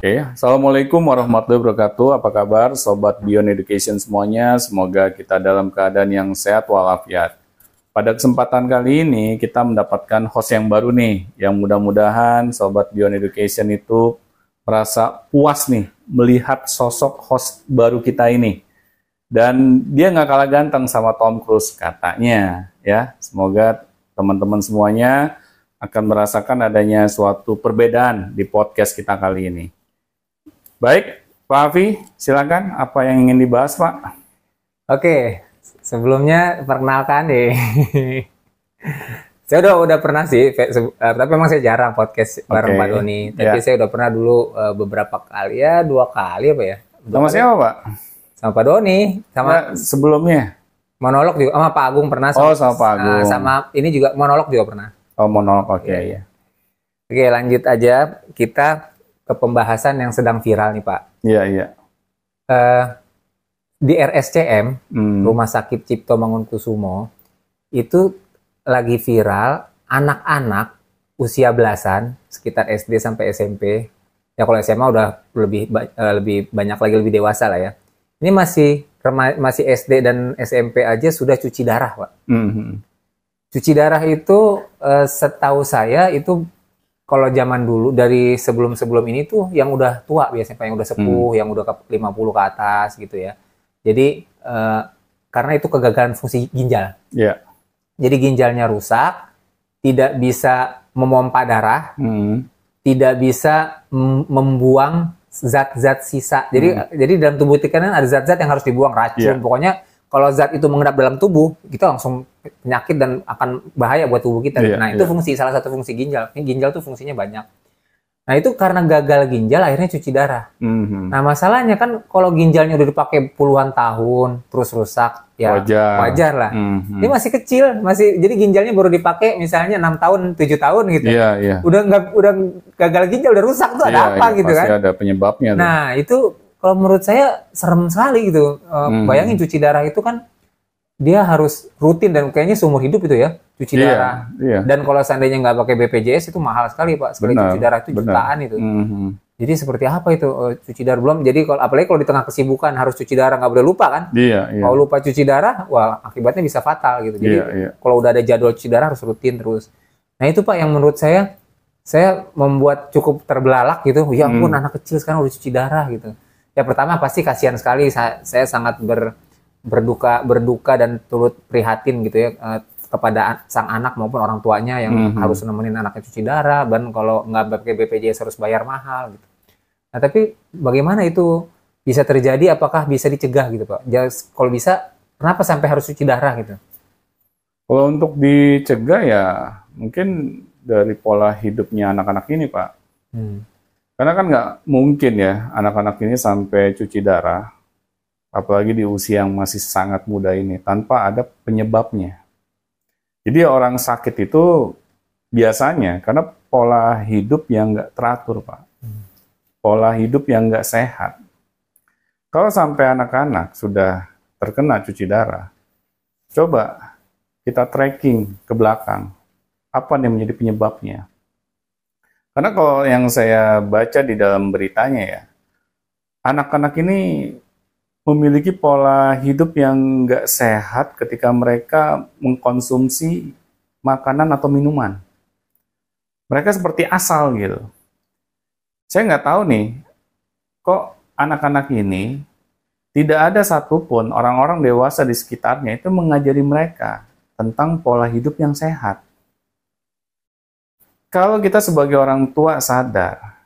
Oke, Assalamualaikum warahmatullahi wabarakatuh. Apa kabar Sobat Beyond Education semuanya? Semoga kita dalam keadaan yang sehat walafiat. Pada kesempatan kali ini kita mendapatkan host yang baru nih, yang mudah-mudahan Sobat Beyond Education itu merasa puas nih melihat sosok host baru kita ini. Dan dia nggak kalah ganteng sama Tom Cruise katanya ya. Semoga teman-teman semuanya akan merasakan adanya suatu perbedaan di podcast kita kali ini. Baik, Pak Afi, silakan. Apa yang ingin dibahas, Pak? Oke, sebelumnya perkenalkan deh. Saya udah pernah sih, tapi memang saya jarang podcast bareng Pak Doni. Tapi saya udah pernah dulu beberapa kali, ya 2 kali apa ya? Sama siapa, Pak? Sama Pak Doni, sama sebelumnya. Monolog juga, sama Pak Agung pernah. Sama Pak Agung. Sama ini juga monolog juga pernah. Oh, monolog, oke ya. Oke, lanjut aja. Kita ke pembahasan yang sedang viral nih, Pak. Iya. Di RSCM, Rumah Sakit Cipto Mangunkusumo, itu lagi viral anak-anak usia belasan, sekitar SD sampai SMP. Ya kalau SMA udah lebih banyak lagi, lebih dewasa lah ya. Ini masih SD dan SMP aja sudah cuci darah, Pak. Cuci darah itu setahu saya itu kalau zaman dulu dari sebelum ini tuh yang udah tua biasanya Pak, yang udah sepuh, yang udah ke 50 ke atas gitu ya. Jadi karena itu kegagalan fungsi ginjal. Yeah. Jadi ginjalnya rusak, tidak bisa memompa darah, tidak bisa membuang zat-zat sisa. Jadi dalam tubuh kita kan ada zat-zat yang harus dibuang, racun. Pokoknya kalau zat itu mengendap dalam tubuh, kita langsung penyakit dan akan bahaya buat tubuh kita. Itu salah satu fungsi ginjal. Ini ginjal tuh fungsinya banyak. Nah itu karena gagal ginjal akhirnya cuci darah. Nah masalahnya kan kalau ginjalnya udah dipakai puluhan tahun terus rusak, ya wajar lah. Ini masih kecil, jadi ginjalnya baru dipakai misalnya 6 tahun, 7 tahun gitu. Udah gagal ginjal, udah rusak tuh ada apa gitu kan? Pasti ada penyebabnya. Nah itu kalau menurut saya serem sekali gitu. Bayangin cuci darah itu kan dia harus rutin dan kayaknya seumur hidup itu ya cuci darah. Dan kalau seandainya nggak pakai BPJS itu mahal sekali Pak. Sekali cuci darah itu jutaan itu. Jadi seperti apa itu cuci darah belum? Jadi apalagi kalau di tengah kesibukan harus cuci darah, nggak boleh lupa kan? Kalau lupa cuci darah, wah akibatnya bisa fatal gitu. Jadi kalau udah ada jadwal cuci darah harus rutin terus. Nah itu Pak yang menurut saya membuat cukup terbelalak gitu. Ya ampun anak kecil sekarang udah cuci darah gitu. Ya pertama pasti kasihan sekali, saya sangat berduka dan turut prihatin gitu ya kepada sang anak maupun orang tuanya yang harus nemenin anaknya cuci darah, dan kalau nggak pakai BPJS harus bayar mahal gitu. Nah tapi bagaimana itu bisa terjadi? Apakah bisa dicegah gitu Pak? Kalau bisa, kenapa sampai harus cuci darah gitu? Kalau untuk dicegah ya mungkin dari pola hidupnya anak-anak ini Pak. Karena kan nggak mungkin ya anak-anak ini sampai cuci darah, apalagi di usia yang masih sangat muda ini, tanpa ada penyebabnya. Jadi orang sakit itu biasanya karena pola hidup yang nggak teratur, Pak. Pola hidup yang nggak sehat. Kalau sampai anak-anak sudah terkena cuci darah, coba kita tracking ke belakang, apa yang menjadi penyebabnya. Karena kalau yang saya baca di dalam beritanya ya, anak-anak ini memiliki pola hidup yang nggak sehat ketika mereka mengkonsumsi makanan atau minuman. Mereka seperti asal gitu. Saya nggak tahu nih, kok anak-anak ini tidak ada satupun orang-orang dewasa di sekitarnya itu mengajari mereka tentang pola hidup yang sehat. Kalau kita sebagai orang tua sadar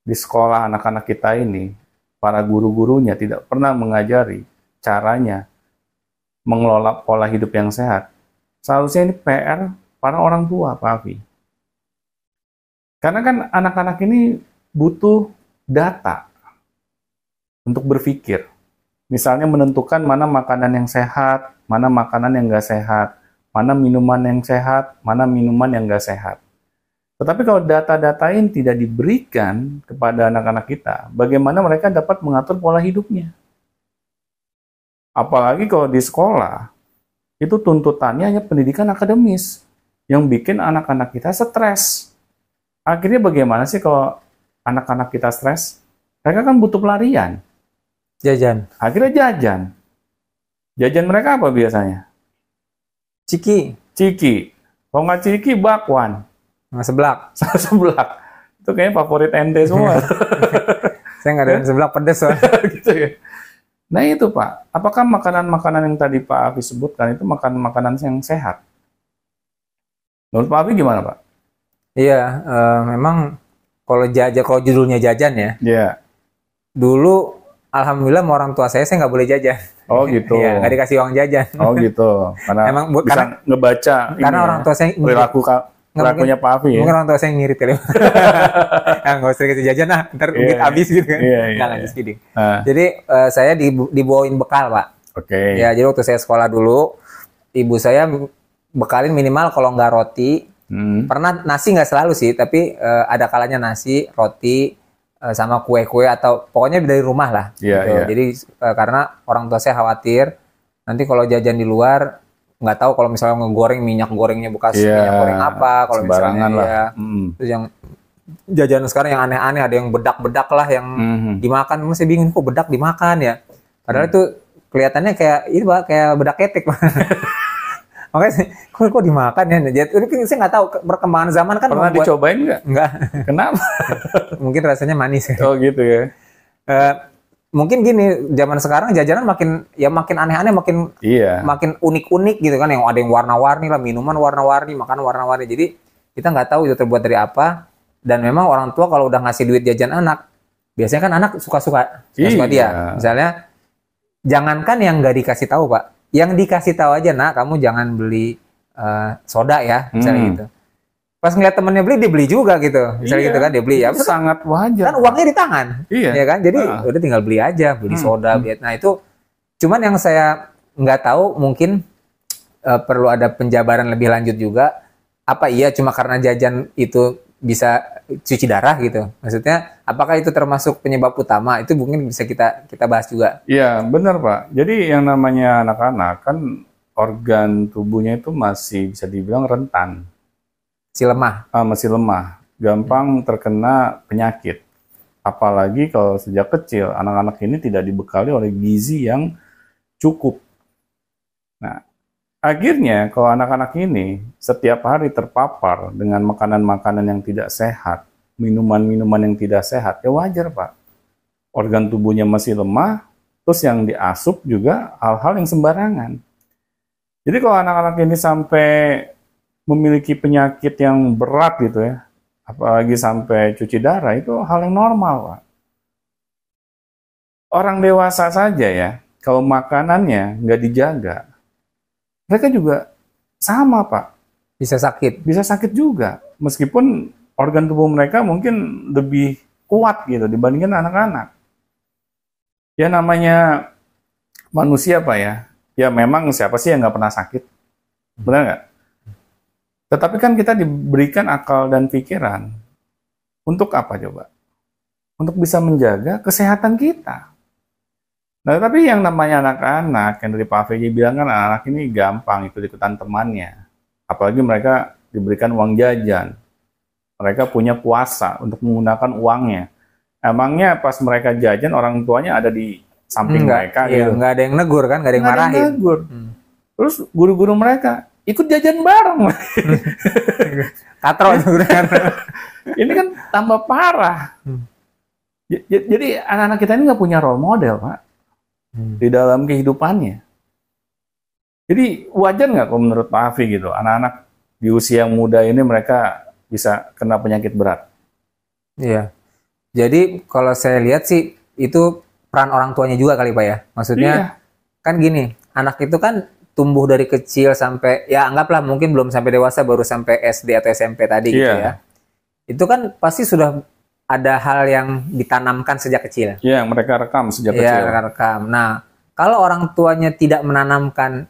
di sekolah anak-anak kita ini, para guru-gurunya tidak pernah mengajari caranya mengelola pola hidup yang sehat, seharusnya ini PR para orang tua, Pak Afi. Karena kan anak-anak ini butuh data untuk berpikir. Misalnya menentukan mana makanan yang sehat, mana makanan yang nggak sehat, mana minuman yang sehat, mana minuman yang nggak sehat. Tetapi kalau data-data ini tidak diberikan kepada anak-anak kita, bagaimana mereka dapat mengatur pola hidupnya? Apalagi kalau di sekolah, itu tuntutannya hanya pendidikan akademis, yang bikin anak-anak kita stres. Akhirnya bagaimana sih kalau anak-anak kita stres? Mereka kan butuh pelarian. Jajan. Akhirnya jajan. Jajan mereka apa biasanya? Ciki. Kalau nggak ciki, bakwan. Seblak. Seblak. Itu kayaknya favorit ente semua. Saya nggak ada seblak pedes gitu ya. Nah itu Pak, apakah makanan-makanan yang tadi Pak Afi sebutkan itu makanan-makanan yang sehat? Menurut Pak Afi gimana Pak? Iya, memang kalau judulnya jajan ya. Iya. Dulu alhamdulillah sama orang tua saya nggak boleh jajan. Oh gitu. Iya, nggak dikasih uang jajan. Oh gitu. Karena emang bisa karena, ngebaca. Karena orang tua saya perilakunya Pak Afi ya. Mungkin orang tua saya ngirit kali. Nggak usah dikasih jajan lah, ntar duit habis gitu kan. Nggak just kidding. Jadi saya dibawain bekal Pak. Oke. Ya jadi waktu saya sekolah dulu, ibu saya bekalin minimal kalau nggak roti. Pernah nasi nggak selalu sih, tapi ada kalanya nasi, roti, sama kue-kue atau pokoknya dari rumah lah. Gitu. Jadi karena orang tua saya khawatir nanti kalau jajan di luar nggak tahu kalau misalnya ngegoreng minyak gorengnya bekas minyak goreng apa, kalau misalnya lah. Terus yang jajan sekarang yang aneh-aneh, ada yang bedak-bedak lah yang dimakan. Saya bingung kok bedak dimakan ya. Padahal itu kelihatannya kayak ini Pak, kayak bedak ketek. Makanya kok dimakan ya? Jadi saya nggak tahu perkembangan zaman kan. Pernah dicobain nggak? Nggak. Kenapa? Mungkin rasanya manis. Oh gitu ya. Mungkin gini, zaman sekarang jajanan makin aneh-aneh, makin unik-unik gitu kan. Yang ada yang warna-warni lah, minuman warna-warni, makanan warna-warni. Jadi kita nggak tahu itu terbuat dari apa. Dan memang orang tua kalau udah ngasih duit jajan anak, biasanya kan anak suka-suka dia. Misalnya, jangankan yang nggak dikasih tahu Pak. Yang dikasih tahu aja, nak, kamu jangan beli soda ya, misalnya gitu. Pas ngeliat temennya beli, dia beli juga gitu. Misalnya gitu kan, dia beli ya. Sangat wajar. Kan uangnya di tangan. Iya. Ya kan? Jadi udah tinggal beli aja, beli soda. Nah itu, cuman yang saya nggak tahu, mungkin perlu ada penjabaran lebih lanjut juga. Apa iya cuma karena jajan itu bisa cuci darah gitu? Maksudnya, apakah itu termasuk penyebab utama? Itu mungkin bisa kita bahas juga. Iya, benar Pak. Jadi yang namanya anak-anak kan organ tubuhnya itu masih bisa dibilang rentan. Masih lemah. Gampang terkena penyakit. Apalagi kalau sejak kecil, anak-anak ini tidak dibekali oleh gizi yang cukup. Nah, akhirnya kalau anak-anak ini setiap hari terpapar dengan makanan-makanan yang tidak sehat, minuman-minuman yang tidak sehat, ya wajar Pak. Organ tubuhnya masih lemah, terus yang diasup juga hal-hal yang sembarangan. Jadi kalau anak-anak ini sampai memiliki penyakit yang berat gitu ya, apalagi sampai cuci darah, itu hal yang normal Pak. Orang dewasa saja ya, kalau makanannya nggak dijaga, mereka juga sama Pak. Bisa sakit juga. Meskipun organ tubuh mereka mungkin lebih kuat gitu dibandingkan anak-anak. Ya namanya manusia Pak ya. Ya memang siapa sih yang nggak pernah sakit? Benar nggak? Tetapi kan kita diberikan akal dan pikiran. Untuk apa coba? Untuk bisa menjaga kesehatan kita. Nah, tapi yang namanya anak-anak, yang dari Pak VJ bilang kan anak-anak ini gampang ikut-ikutan temannya. Apalagi mereka diberikan uang jajan. Mereka punya kuasa untuk menggunakan uangnya. Emangnya pas mereka jajan, orang tuanya ada di samping mereka gitu. Nggak ada yang negur kan, nggak ada yang marahin. Terus guru-guru mereka ikut jajan bareng. Katro juga kan. Ini kan tambah parah. Jadi anak-anak kita ini nggak punya role model Pak. Di dalam kehidupannya. Jadi wajar nggak kalau menurut Pak Afi gitu, anak-anak di usia muda ini mereka bisa kena penyakit berat? Iya. Jadi kalau saya lihat sih itu peran orang tuanya juga kali Pak ya. Maksudnya kan gini, anak itu kan tumbuh dari kecil sampai ya anggaplah mungkin belum sampai dewasa, baru sampai SD atau SMP tadi gitu ya. Itu kan pasti sudah ada hal yang ditanamkan sejak kecil. Iya, mereka rekam sejak kecil. Iya, rekam. Nah, kalau orang tuanya tidak menanamkan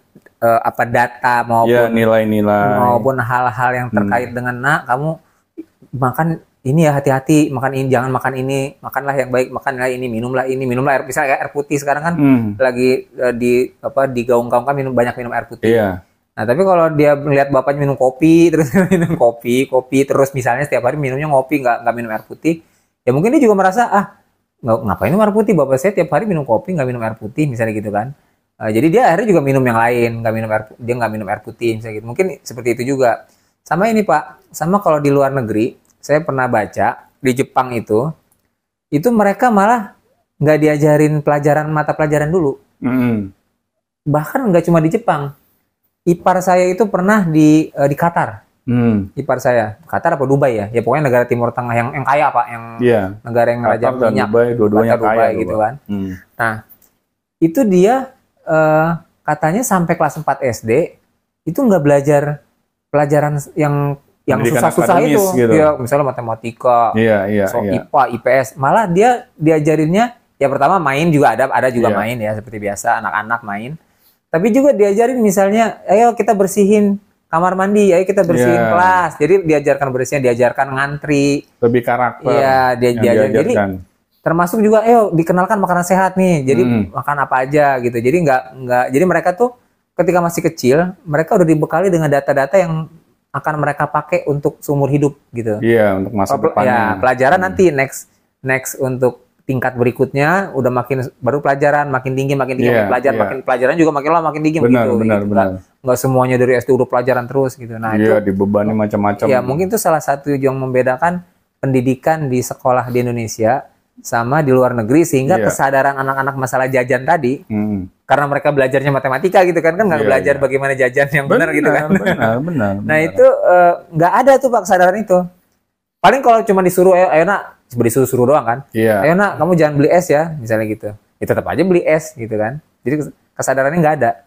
data maupun nilai-nilai maupun hal-hal yang terkait dengan kamu makan ini ya, hati-hati, makan ini, jangan makan ini, makanlah yang baik, makanlah ini, minumlah air, misalnya air putih sekarang kan lagi digaung-gaungkan banyak minum air putih. Iya. Nah, tapi kalau dia melihat bapaknya minum kopi, terus minum kopi terus misalnya setiap hari minumnya ngopi, nggak minum air putih, ya mungkin dia juga merasa ngapain minum air putih, bapak saya tiap hari minum kopi nggak minum air putih misalnya gitu kan. Jadi dia akhirnya juga minum yang lain, dia nggak minum air putih misalnya gitu. Mungkin seperti itu juga. Sama ini Pak, sama kalau di luar negeri, saya pernah baca di Jepang itu mereka malah nggak diajarin mata pelajaran dulu. Bahkan nggak cuma di Jepang. Ipar saya itu pernah di Qatar. Ipar saya, Qatar apa Dubai ya? Ya pokoknya negara Timur Tengah yang kaya Pak, yang negara yang raja minyak. Dubai, dua-duanya kaya gitu kan. Nah, itu dia katanya sampai kelas 4 SD itu nggak belajar pelajaran yang susah-susah itu, gitu. Ya misalnya matematika, IPA, IPS, malah dia diajarinnya ya pertama main juga ada juga main ya seperti biasa anak-anak main, tapi juga diajarin misalnya, ayo kita bersihin kamar mandi, ayo kita bersihin kelas, jadi diajarkan ngantri, lebih karakter, diajarin jadi termasuk juga, dikenalkan makanan sehat nih, jadi makan apa aja gitu, jadi jadi mereka tuh ketika masih kecil, mereka udah dibekali dengan data-data yang akan mereka pakai untuk seumur hidup gitu. Iya, untuk masa depannya. Ya, pelajaran nanti next untuk tingkat berikutnya udah baru pelajaran makin tinggi makin pelajaran juga makin lama makin tinggi begitu. Benar. Nggak semuanya dari SD udah pelajaran terus gitu. Nah, itu dibebani macam-macam. Ya, mungkin itu salah satu yang membedakan pendidikan di sekolah di Indonesia sama di luar negeri, sehingga kesadaran anak-anak masalah jajan tadi, karena mereka belajarnya matematika gitu kan nggak belajar bagaimana jajan yang benar gitu kan. Benar. Nah itu nggak ada tuh Pak kesadaran itu. Paling kalau cuma disuruh, ayo nak, disuruh doang kan. Ayo nak, kamu jangan beli es ya, misalnya gitu. Ya tetap aja beli es gitu kan. Jadi kesadarannya nggak ada.